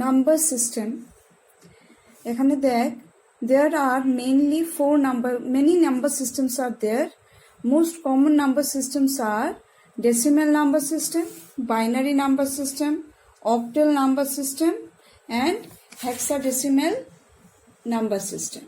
number system এখানে দেখ there are mainly many number systems are there. Most common number systems are decimal number system, binary number system, octal number system and hexadecimal number system.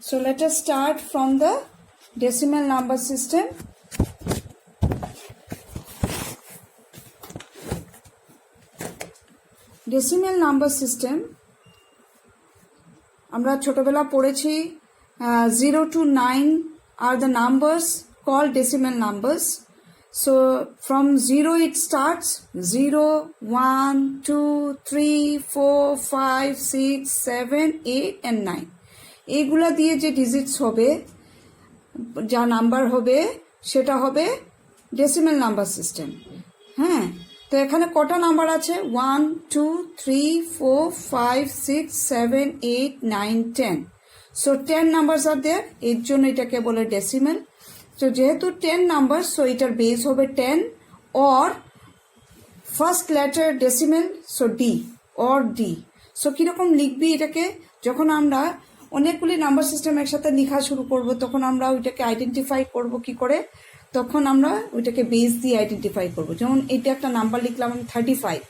So let us start from the decimal number system. Decimal number system আমরা ছোটবেলা পড়েছি 0 to 9 are the numbers called decimal numbers. So from 0 it starts 0, 1, 2, 3, 4, 5, 6, 7, 8 and 9. এইগুলা দিয়ে যে digits হবে যা number হবে সেটা হবে ডেসিমাল নাম্বার সিস্টেম। হ্যাঁ, তো এখানে কটা নাম্বার আছে 1, 2, 3, 4, 5, 6, 7, 8, 9, 10. সো 10 নাম্বারস আর দেয়ার, এর জন্য এটাকে বলে ডেসিমাল। তো যেহেতু 10 নাম্বার সো এটার বেস হবে 10 or first letter decimal so D or D. So কিরকম লিখবি এটাকে, যখন আমরা অনেকগুলি নাম্বার সিস্টেম একসাথে লেখা শুরু করব তখন আমরা ওইটাকে আইডেন্টিফাই করব কি করে, তখন আমরা ওইটাকে বেস দিয়ে আইডেন্টিফাই করব। যেমন এটা একটা নাম্বার লিখলাম আমি 35,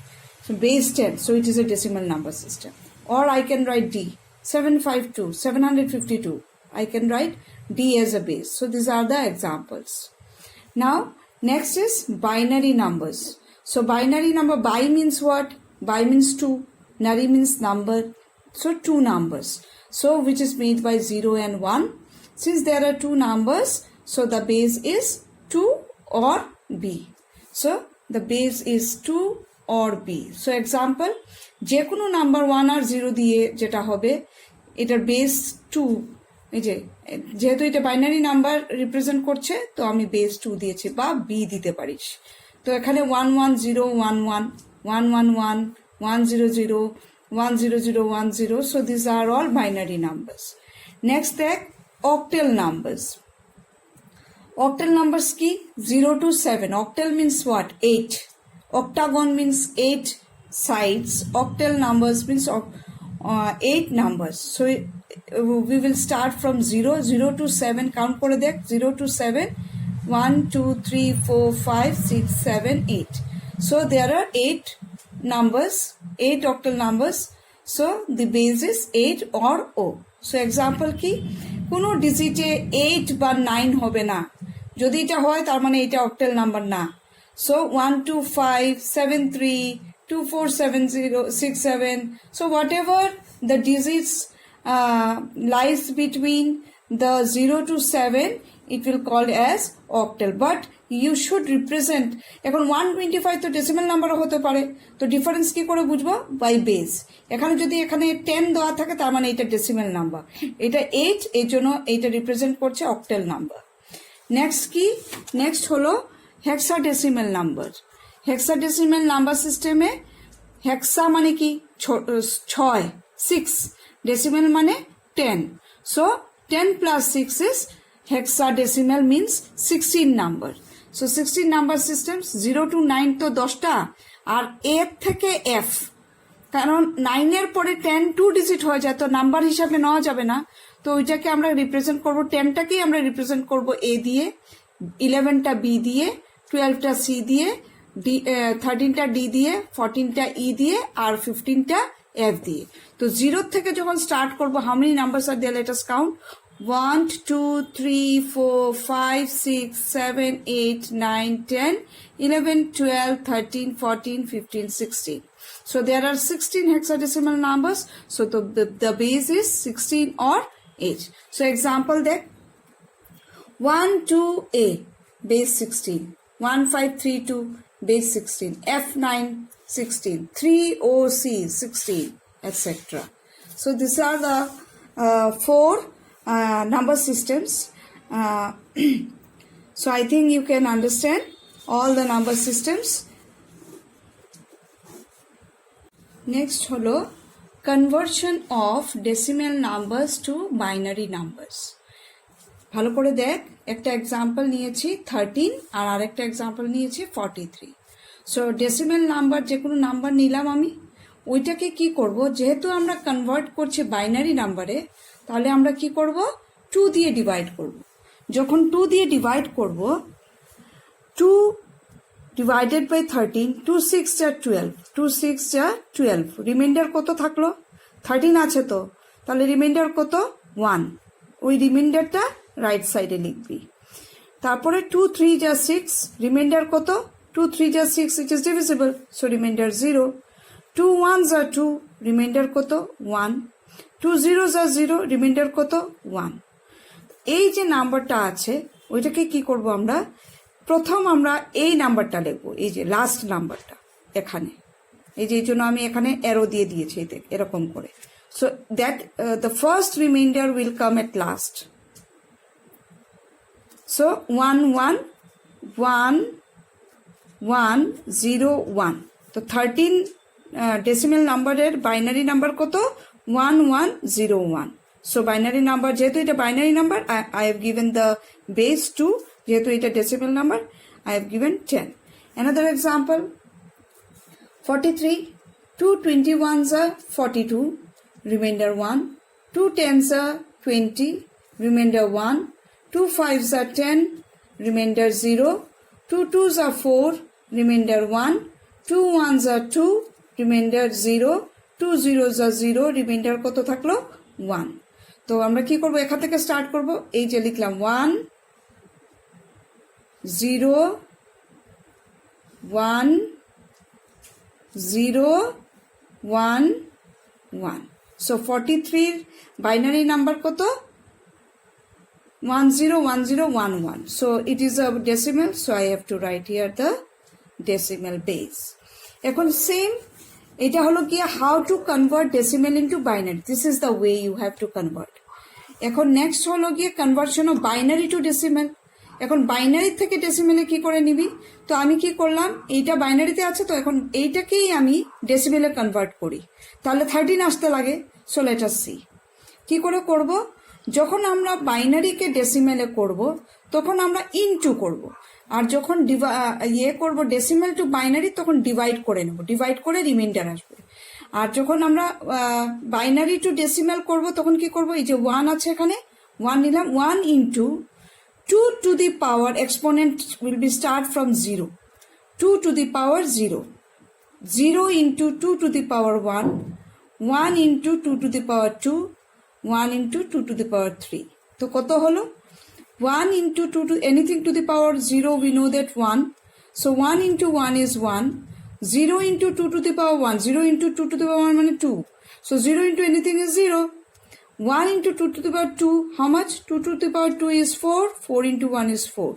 so base 10, so it is a decimal number system. Or I can write D 752, 752, I can write D as a base. So these are the examples. Now next is binary numbers. So binary number, bi means what? Bi means 2, nari means number, so 2 numbers. So which is made by 0 and 1. Since there are 2 numbers, so the base is 2 or B. So the base is 2 or B. So example, যে কোনো number 1 আর 0 দিয়ে যেটা হবে এটার base 2। এই যেহেতু এটা binary number represent করছে তো আমি বেস 2 দিয়েছি, বা বি দিতে পারিস। তো এখানে 1 1 0 1 1 1 1 1 1 0 0 1 0 0 1 0. So these are all binary numbers. Next দেখ octal numbers. Octal numbers কি 0 to 7. Octal means what? 8. Octagon means 8 sides. Octal numbers means 8 numbers. So we will start from 0 to 7. Count করে দেখ 0 to 7 1 2 3 4 5 6 7 8. So there are 8 numbers, 8 octal numbers. So the base is 8 or O. So example কি কোনো ডিজিটে 8 বা 9 হবে না, যদি এটা হয় তার মানে এটা octal নাম্বার না। So 1 2 5 7 3 2 4 7 0 6 7. So whatever the digits lies between the 0 to 7 it will called as octal, but you should represent এখন 125 তো ডেসিমাল নাম্বারও হতে পারে, তো ডিফারেন্স কি করে বুঝবো? By base. এখানে যদি এখানে 10 দেওয়া থাকে তার মানে এটা ডেসিমাল নাম্বার, এটা 8, এর জন্য এটা রিপ্রেজেন্ট করছে অক্টাল নাম্বার। নেক্সট কি, নেক্সট হলো হেক্সাডেসিমাল নাম্বার। হেক্সাডেসিমাল নাম্বার সিস্টেমে হেক্সা মানে কি 6, 6, decimal মানে 10. So 10 plus 6 is hexadecimal, means 16 number. So 16 number systems 0 to 9 তো 10টা, আর A থেকে F, কারণ 9 এর পরে 10 2 ডিজিট হয়ে যায় তো নাম্বার হিসাবে নেওয়া যাবে না, তো ওইটাকে আমরা রিপ্রেজেন্ট করব, 10টাকেই আমরা রিপ্রেজেন্ট করব A দিয়ে, 11টা B দিয়ে, 12টা C দিয়ে, 13টা D দিয়ে, 14টা E দিয়ে আর 15টা F দিয়ে। তো 0 থেকে যখন স্টার্ট করব, how many numbers are there, let us count 1 2 3 4 5 6 7 8 9 10 11 12 13 14 15 16. So there are 16 hexadecimal numbers. So the base is 16 or 8. So example there 1 2 A base 16, 1 5 3 2 base 16, F9 16, 3 OC 16, etc. So these are the 4 number systems. So I think you can understand all the number systems. Next holo conversion of decimal numbers to binary numbers. ভালো করে দেখ, একটা example নিয়েছি 13 আর আরেকটা example নিয়েছি 43. So decimal number যে কোনো number নিলাম আমি, ওইটাকে কি করব, যেহেতু আমরা কনভার্ট করছি বাইনারি নাম্বারে, তাহলে আমরা কি করব, 2 দিয়ে ডিভাইড করব। যখন 2 দিয়ে ডিভাইড করব, 2 ডিভাইডেড বাই 13, 2 6 যা 12, 2 6 যা 12, রিমাইন্ডার কত থাকলো, 13 আছে তো, তাহলে রিমাইন্ডার কত, 1। ওই রিমাইন্ডারটা রাইট সাইডে লিখবি। তারপরে 2 3 যা 6, রিমাইন্ডার কত, 2 3 যা 6, it is divisible, so reminder 0। 2 1 যা 2, রিমাইন্ডার কত, 1। 2 0 যা 0, রিমাইন্ডার কত, 1। এই যে নাম্বারটা আছে ওইটাকে কি করব আমরা, প্রথম আমরা এই নাম্বারটা লিখবো, এই যে লাস্ট নাম্বারটা এখানে, এই যে এই জন্য আমি এখানে অ্যারো দিয়ে দিয়েছি এরকম করে। So that the first reminder will come at last. So 1 1 1 1 0 1। তো 13 ডেসিমেল নাম্বারের বাইনারি নাম্বার কত, 1 1 0 1। সো বাইনারি নাম্বার, যেহেতু এটা binary number, I have given the base 2, যেহেতু এটা decimal number, I have given 10. Another example, 43, 2 21s are 42, remainder 1, 2 10s are 20, remainder 1, 2 5s are 10, remainder 0, 2 2s are 4, remainder 1, 2 1s are 2, remainder 0, 2 0s are 0, remainder কত থাকলো, 1। তো আমরা কি করব, এখান থেকে স্টার্ট করব, এই যে লিখলাম 1 0 1 0 1 1। সো 43 বাইনারি নাম্বার কত, 1 0 1 0 1 1। So it is a decimal, so I have to write here the decimal base. এখন সেম এটা হলো কি, how to convert decimal into binary. This is the way you have to convert. এখন next হলো গিয়ে conversion of binary two decimal. এখন binary থেকে ডেসিমেলে কি করে নিবি, তো আমি কি করলাম, এইটা বাইনারিতে আছে তো এখন এইটাকেই আমি ডেসিমেলে কনভার্ট করি, তাহলে 13 আসতে লাগে। সো লেট আস সি কি করে করব। যখন আমরা বাইনারিকে ডেসিমেলে করব তখন আমরা ইনটু করব, আর যখন করব ডেসিমেল টু বাইনারি তখন ডিভাইড করে নেব, ডিভাইড করে রিমাইন্ডার আসবে। আর যখন আমরা বাইনারি টু ডেসিমেল করব তখন কি করব, এই যে 1 আছে এখানে 1 নিলাম, 1 into 2 to the power, exponent will be start from 0, 2 to the power 0, 0 into 2 to the power 1, 1 into 2 to the power 2, 1 into 2 to the power 3. তো কত হলো, 1 into 2 to anything to the power 0, we know that 1. So 1 into 1 is 1. 0 into 2 to the power 1. 0 into 2 to the power 1 means 2. So 0 into anything is 0. 1 into 2 to the power 2. How much? 2 to the power 2 is 4. 4 into 1 is 4.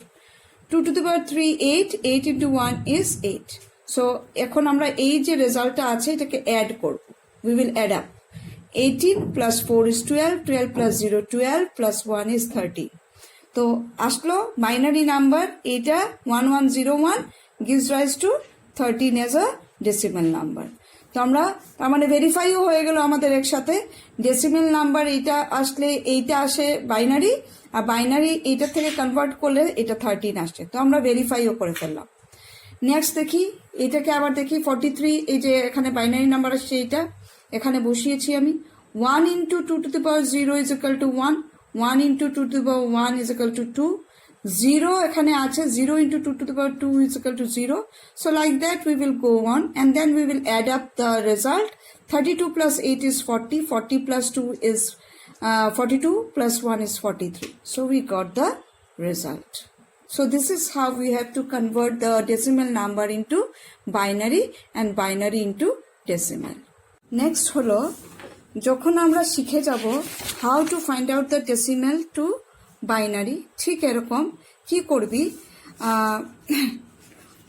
2 to the power 3, 8. 8 into 1 is 8. So এখন আমরা এই যে রেজাল্টটা আছে এটাকে add করব. We will add up. 18 plus 4 is 12. 12 plus 0, 12 plus 1 is 13. তো আসলো বাইনারি নাম্বার, এটা 1101 gives rise to 13 as a decimal number. তো আমরা তার মানে ভেরিফাইও হয়ে গেল আমাদের একসাথে, ডেসিমেল নাম্বার এইটা আসলে এইটা আসে বাইনারি, আর বাইনারি এইটার থেকে কনভার্ট করলে এটা 13 আসছে, তো আমরা ভেরিফাইও করে ফেললাম। নেক্সট দেখি, এটাকে আবার দেখি 43, এই যে এখানে বাইনারি নাম্বার আসছে এইটা এখানে বসিয়েছি আমি, 1 into 2 to the power 0 is equal to 1, 1 into 2 to the power 1 is equal to 2, 0 এখানে আছে, 0 into 2 to the power 2 is equal to 0. So like that we will go on and then we will add up the result. 32 plus 8 is 40, 40 plus 2 is 42, plus 1 is 43. So we got the result. So this is how we have to convert the decimal number into binary and binary into decimal. Next হলো যখন আমরা শিখে যাব how to find out the decimal to binary, ঠিক এরকম কি করবি,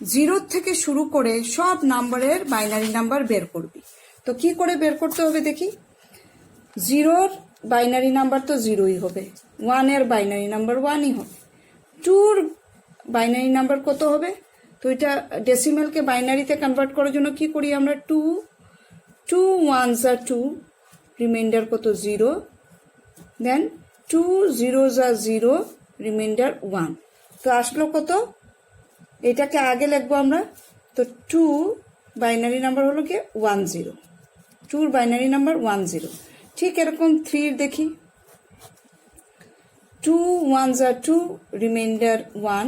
0 থেকে শুরু করে সব নাম্বারের বাইনারি নাম্বার বের করবি। তো কি করে বের করতে হবে দেখি, 0-র বাইনারি নাম্বার তো 0ই হবে, 1-এর বাইনারি নাম্বার 1ই হবে, 2-র বাইনারি নাম্বার কত হবে, তো এটা ডেসিমেলকে বাইনারিতে কনভার্ট করার জন্য কি করি আমরা, 2 1s are 2, রিমাইন্ডার কত 0, দেন 2 0s are 0, রিমাইন্ডার 1। তো আসলো কত, এটাকে আগে লিখবো আমরা, তো 2 বাইনারি নাম্বার হলো কি 10, 2 বাইনারি নাম্বার 1 0। ঠিক এরকম 3 দেখি, 2 1s are 2, reminder 1,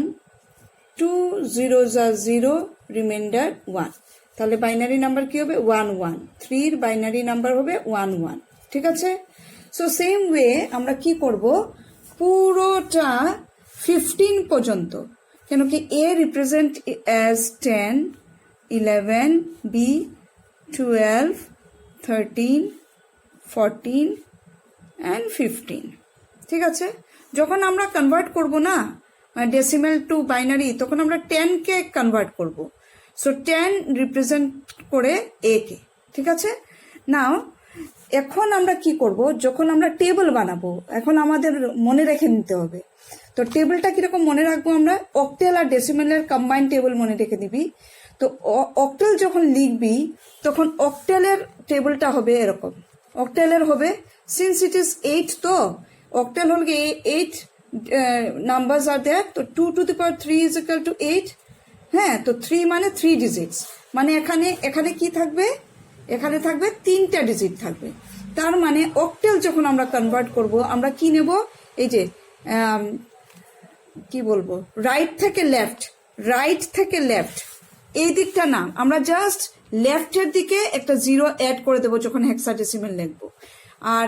2 0s are 0, reminder 1। তাহলে বাইনারি নাম্বার কি হবে 1 1, 3 বাইনারি নাম্বার হবে 1 1। ঠিক আছে। সো সেম ওয়ে আমরা কি করব, পুরোটা 15 পর্যন্ত, কেন কি এ রিপ্রেজেন্ট অ্যাজ 10, 11, বি 12, 13, 14 অ্যান্ড 15। ঠিক আছে। যখন আমরা কনভার্ট করব না ডেসিমেল টু বাইনারি, তখন আমরা 10 কে কনভার্ট করব। সো 10 রিপ্রেজেন্ট করে এ কে। ঠিক আছে। নাও এখন আমরা কি করব, যখন আমরা টেবিল বানাবো, এখন আমাদের মনে রেখে নিতে হবে। তো টেবিলটা কিরকম মনে রাখবো আমরা, অক্টেল আর ডেসিমেলের কম্বাইন টেবিল মনে রেখে দিবি। তো অক্টেল যখন লিখবি তখন অক্টেলের টেবিলটা হবে এরকম, অক্টেলের হবে সিন্স ইট ইজ 8, তো অক্টেল হল 8 নাম্বারস আর দেয়ার। তো 2 to the power 3 is equal to 8। হ্যাঁ, তো 3 মানে 3 ডিজিটস, মানে এখানে কি থাকবে, এখানে থাকবে 3টা ডিজিট থাকবে। তার মানে অক্টেল যখন আমরা কনভার্ট করব, আমরা কি নেব, এই যে কি বলবো, রাইট থেকে লেফট, এই দিকটা না, আমরা জাস্ট লেফটের দিকে একটা 0 অ্যাড করে দেবো যখন হেক্সাডেসিমেল লিখবো। আর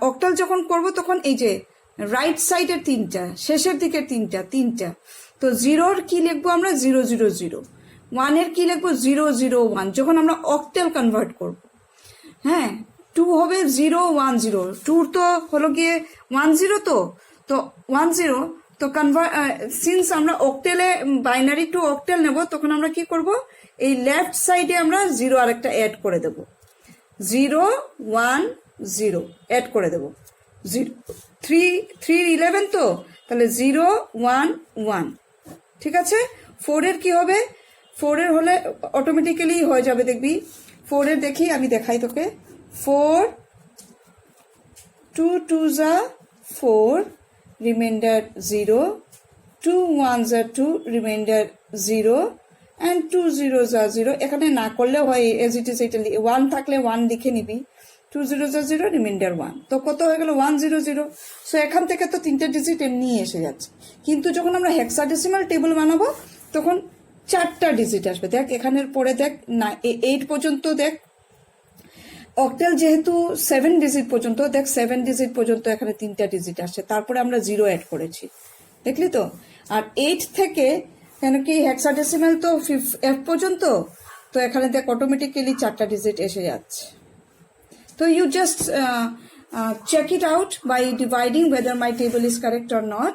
অক্টাল যখন করব তখন এই যে রাইট সাইডের 3টা, শেষের দিকের 3টা। তো 0-র কি লিখবো আমরা 0 0 0, 1-এর কি লিখবো 0 0 1 যখন আমরা অক্টেল কনভার্ট করব। হ্যাঁ, 2 হবে 0 1 0, 2 তো হলো গিয়ে 1 0, তো 1 0। তো সিন্স আমরা অক্টেলে বাইনারি টু অক্টেল নেব, তখন আমরা কি করব, এই লেফট সাইডে আমরা 0 আরেকটা অ্যাড করে দেব, 0 1 0 অ্যাড করে দেব। 3 11, তো তাহলে 0 1 1। ঠিক আছে। 4-এর কি হবে, 4-এর হলে অটোমেটিক্যালি হয়ে যাবে, দেখবি 4-এর দেখি, আমি দেখাই তোকে। 4 2 2s are 4, reminder 0, 2 1s are 2, reminder 0, and 2 0s are 0। এখানে না করলেও হয়, এজ ইট ইজ, এটা 1 থাকলে 1 লিখে নিবি, 2 0s are 0, রিমাইন্ডার 1। তো কত হয়ে গেল 1 0 0। সো এখান থেকে তো 3টে ডিজিট এমনি এসে যাচ্ছে। কিন্তু যখন আমরা হেক্সাডেসিমাল টেবিল বানাবো তখন 4টা ডিজিট আসবে। দেখ এখানের পরে দেখ না, 8 পর্যন্ত দেখ, অক্টেল যেহেতু 7 ডিজিট পর্যন্ত, দেখ 7 ডিজিট পর্যন্ত এখানে 3টা ডিজিট আসছে, তারপরে আমরা 0 অ্যাড করেছি, দেখলি তো। আর 8 থেকে, কেন কি হেক্সাডেসিমাল তো F পর্যন্ত, তো এখানে দেখ অটোমেটিক্যালি 4টা ডিজিট এসে যাচ্ছে। তো you just check it out by dividing whether my table is correct or not.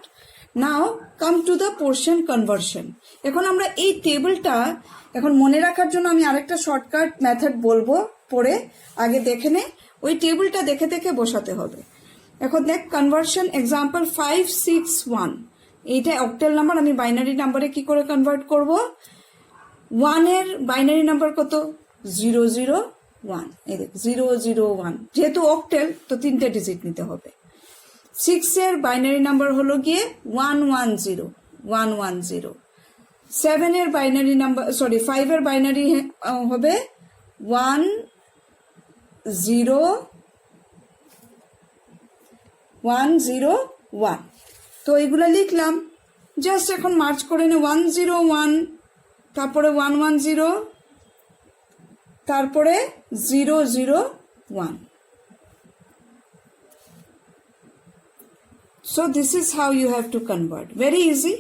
Now come to the portion conversion. এখন আমরা এই টেবিলটা এখন মনে রাখার জন্য আমি আরেকটা শর্টকাট মেথড বলবো, পরে আগে দেখে নে, ওই টেবিলটা দেখে দেখে বসাতে হবে। এখন দেখ কনভার্সন এক্সাম্পল 5 6 1, এইটা অক্টেল নাম্বার, আমি বাইনারি নাম্বারে কি করে কনভার্ট করব। 1-এর বাইনারি নাম্বার কত 0 0 1, এই দেখ 0 0 1, যেহেতু অক্টেল তো 3টে ডিজিট নিতে হবে। 6-এর বাইনারি নাম্বার হলো গিয়ে 1 1 0 1 1 0। 7-এর বাইনারি নাম্বার, 5-এর বাইনারি হবে 1 0 1 0 1। তো এগুলো লিখলাম, জাস্ট এখন মার্চ করে নে, 1 0 1, তারপরে 1 1 0, তারপরে 0 0 1। So this is how you have to convert. Very easy.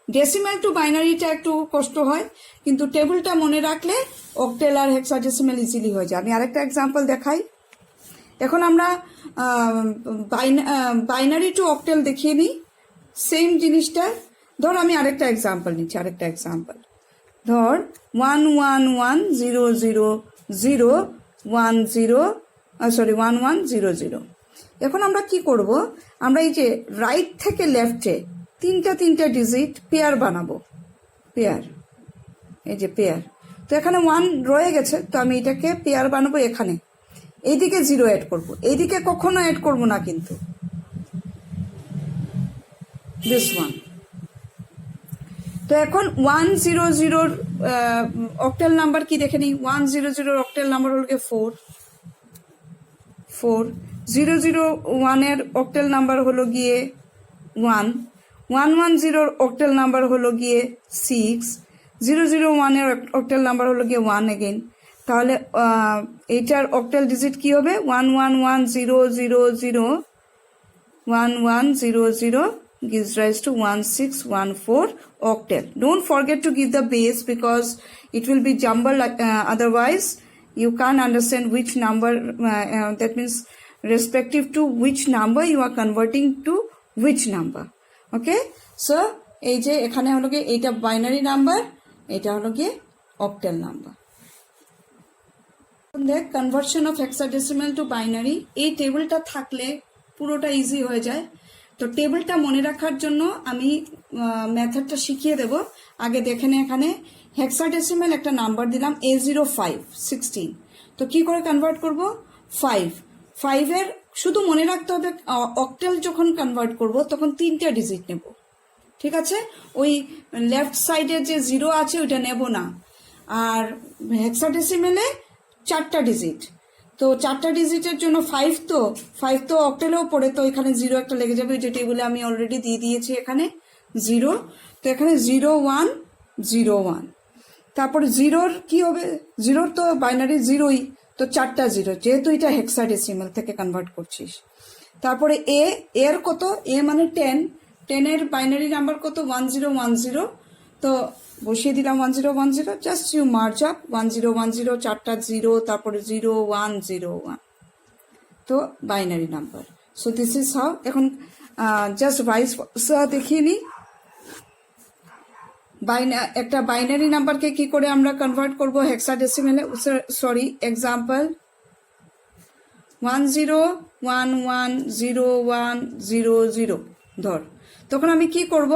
Decimal to বাইনারিটা একটু কষ্ট হয়, কিন্তু টেবিলটা মনে রাখলে অক্টেল আর হেক্সাডেসিমেল ইজিলি হয়ে যায়। আমি আরেকটা এক্সাম্পল দেখাই। এখন আমরা বাইনারি টু অক্টেল দেখিয়ে নিই সেম জিনিসটা। ধর আমি আরেকটা এক্সাম্পল নিচ্ছি, আরেকটা এক্সাম্পল ধর 1 1 1 0 0 0 1 0, 1 1 0 0। এখন আমরা কি করব, আমরা এই যে রাইট থেকে লেফটে 3টা ডিজিট পেয়ার বানাবো, পেয়ার, এই যে পেয়ার। তো এখানে 1 রয়ে গেছে, তো আমি এটাকে পেয়ার বানাবো এখানে, এইদিকে 0 অ্যাড করব, এইদিকে কখনো অ্যাড করব না কিন্তু, দিস ওয়ান। তো এখন 1 0 0-র অক্টেল নাম্বার কি দেখে নিই। 1 0 0-র অক্টেল নাম্বার হল 4, 4 001 এর অক্টেল নাম্বার হলো গিয়ে 1 110 এর অক্টেল নাম্বার হলো গিয়ে 6 001 এর অক্টেল নাম্বার হলো গিয়ে 1 अगेन তাহলে এইটার অক্টেল ডিজিট কি হবে 111000 1100 gives rise to 1614 octal. Don't forget to give the base because it will be jumbled, otherwise you can't understand which number, that means respective to which number you are converting to which number. Okay, so এই যে এখানে হলো গিয়ে এটা binary number, এটা হলো গিয়ে octal number. দেখ conversion of hexadecimal two binary, এই টেবিলটা থাকলে পুরোটা ইজি হয়ে যায়। তো টেবিলটা মনে রাখার জন্য আমি মেথডটা শিখিয়ে দেব। আগে দেখে নে, এখানে হেক্সাডেসিমাল একটা নাম্বার দিলাম A05 16, তো কি করে কনভার্ট করব 5 এর শুধু মনে রাখতে হবে অক্টাল যখন কনভার্ট করব তখন 3টা ডিজিট নেব, ঠিক আছে? ওই লেফট সাইডে যে 0 আছে ওইটা নেব না। আর হেক্সাডেসিমালে 4টা ডিজিট, তো 4টা ডিজিটের জন্য 5 তো অক্টেলেও পড়ে, তো এখানে 0 একটা লেগে যাবে, যে টেবিলে আমি অলরেডি দিয়ে দিয়েছি এখানে 0, তো এখানে 0101। তারপরে 0র কি হবে, 0র তো বাইনারি 0ই, তো 4টা 0 যেহেতু এটা হেক্সাডেসিমাল থেকে কনভার্ট করছিস। তারপরে এর কত, এ মানে 10 এর বাইনারি নাম্বার কত 1010, তো বসিয়ে দিলাম 1010, জাস্ট ইউ মার্জ আপ 1010 4টা 0, তারপরে 0101, তো binary number. So this is how. এখন জাস্ট ভাইস দেখিয়ে নিই, একটা বাইনারি নাম্বারকে কি করে আমরা কনভার্ট করব হেক্সাডেসিমালে। সরি, এক্সাম্পল 10110100 ধর, তখন আমি কি করব,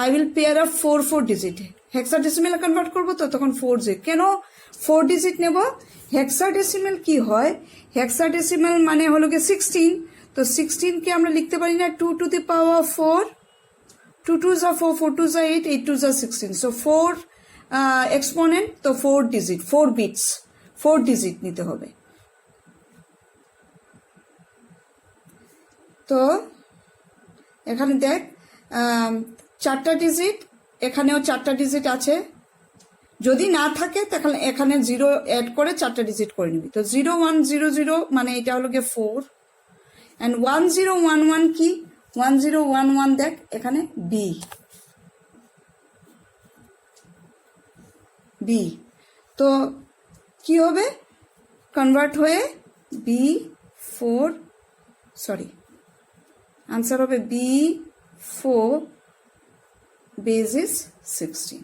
I will pair up 4 digit. হেক্সাডেসিমালে কনভার্ট করব তো তখন 4 ডিজিট। কেন 4 ডিজিট নেব? হেক্সাডেসিমাল কি হয়, হেক্সাডেসিমাল মানে হলো গিয়ে 16, তো 16 কে আমরা লিখতে পারি না 2 to the power 4, 2 2s are 4, 4 2s are 8, 8 2s are 16, so 4 exponent, তো 4 ডিজিট, 4 বিটস, 4 ডিজিট নিতে হবে। তো এখানে দেখ 4টা ডিজিট, এখানেও 4টা ডিজিট আছে, যদি না থাকে তাহলে এখানে 0 অ্যাড করে 4টা ডিজিট করে নিবি। তো 0100 মানে এটা হলো গিয়ে 4, অ্যান্ড 1011 কি, 1011 দেখ এখানে বি, তো কি হবে কনভার্ট হয়ে B4, সরি আনসার হবে B4 বেস ইজ 16।